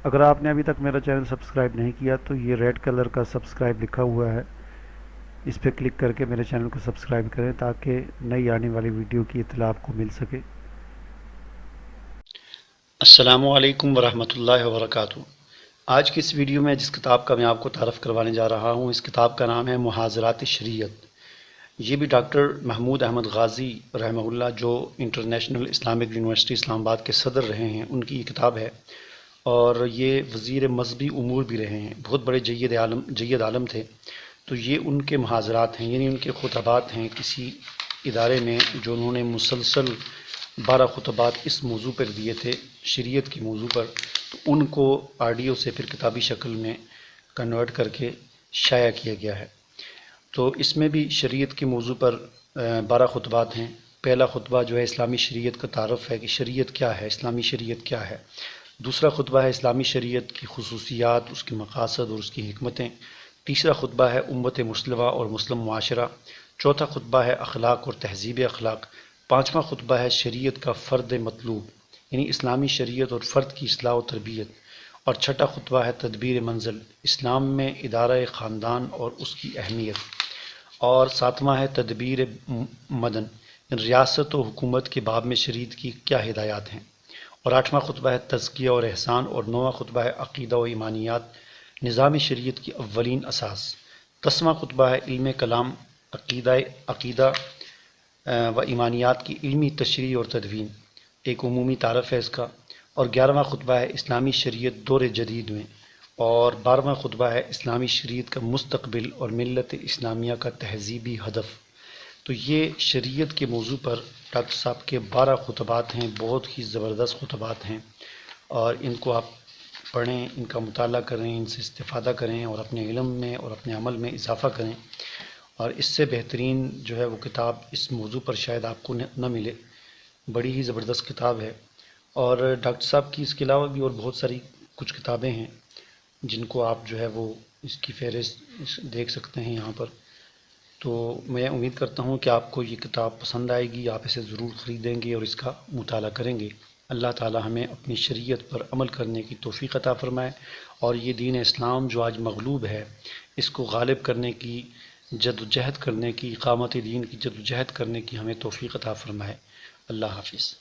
اگر آپ نے ابھی تک میرا چینل سبسکرائب نہیں کیا تو یہ ریڈ کلر کا سبسکرائب لکھا ہوا ہے، اس پہ کلک کر کے میرے چینل کو سبسکرائب کریں تاکہ نئی آنے والی ویڈیو کی اطلاع آپ کو مل سکے۔ السلام علیکم ورحمۃ اللہ وبرکاتہ۔ آج کی اس ویڈیو میں جس کتاب کا میں آپ کو تعارف کروانے جا رہا ہوں، اس کتاب کا نام ہے محاضرات شریعت۔ یہ بھی ڈاکٹر محمود احمد غازی رحمہ اللہ، جو انٹرنیشنل اسلامک یونیورسٹی اسلام آباد کے صدر رہے ہیں، ان کی یہ کتاب ہے، اور یہ وزیر مذہبی امور بھی رہے ہیں، بہت بڑے جید عالم تھے۔ تو یہ ان کے محاضرات ہیں، یعنی ان کے خطبات ہیں کسی ادارے میں، جو انہوں نے مسلسل 12 خطبات اس موضوع پر دیے تھے، شریعت کے موضوع پر، تو ان کو آڈیو سے پھر کتابی شکل میں کنورٹ کر کے شائع کیا گیا ہے۔ تو اس میں بھی شریعت کے موضوع پر 12 خطبات ہیں۔ پہلا خطبہ جو ہے اسلامی شریعت کا تعارف ہے کہ شریعت کیا ہے، اسلامی شریعت کیا ہے۔ دوسرا خطبہ ہے اسلامی شریعت کی خصوصیات، اس کے مقاصد اور اس کی حکمتیں۔ تیسرا خطبہ ہے امت مسلمہ اور مسلم معاشرہ۔ چوتھا خطبہ ہے اخلاق اور تہذیب اخلاق۔ پانچواں خطبہ ہے شریعت کا فرد مطلوب، یعنی اسلامی شریعت اور فرد کی اصلاح و تربیت۔ اور چھٹا خطبہ ہے تدبیر منزل، اسلام میں ادارہ خاندان اور اس کی اہمیت۔ اور ساتواں ہے تدبیر مدن، ریاست و حکومت کے باب میں شریعت کی کیا ہدایات ہیں۔ اور آٹھواں خطبہ ہے تزکیہ اور احسان، اور نواں خطبہ ہے عقیدہ و ایمانیات، نظام شریعت کی اولین اساس۔ 10واں خطبہ ہے علم کلام، عقیدہ و ایمانیات کی علمی تشریح اور تدوین، ایک عمومی تعارف ہے اس کا۔ اور 11واں خطبہ ہے اسلامی شریعت دور جدید میں، اور 12واں خطبہ ہے اسلامی شریعت کا مستقبل اور ملت اسلامیہ کا تہذیبی ہدف۔ تو یہ شریعت کے موضوع پر ڈاکٹر صاحب کے 12 خطبات ہیں، بہت ہی زبردست خطبات ہیں، اور ان کو آپ پڑھیں، ان کا مطالعہ کریں، ان سے استفادہ کریں، اور اپنے علم میں اور اپنے عمل میں اضافہ کریں۔ اور اس سے بہترین جو ہے وہ کتاب اس موضوع پر شاید آپ کو نہ ملے، بڑی ہی زبردست کتاب ہے۔ اور ڈاکٹر صاحب کی اس کے علاوہ بھی اور بہت ساری کچھ کتابیں ہیں، جن کو آپ جو ہے وہ اس کی فہرست دیکھ سکتے ہیں یہاں پر۔ تو میں امید کرتا ہوں کہ آپ کو یہ کتاب پسند آئے گی، آپ اسے ضرور خریدیں گے اور اس کا مطالعہ کریں گے۔ اللہ تعالی ہمیں اپنی شریعت پر عمل کرنے کی توفیق عطا فرمائے، اور یہ دین اسلام جو آج مغلوب ہے، اس کو غالب کرنے کی جدوجہد کرنے کی، اقامت دین کی جدوجہد کرنے کی ہمیں توفیق عطا فرمائے۔ اللہ حافظ۔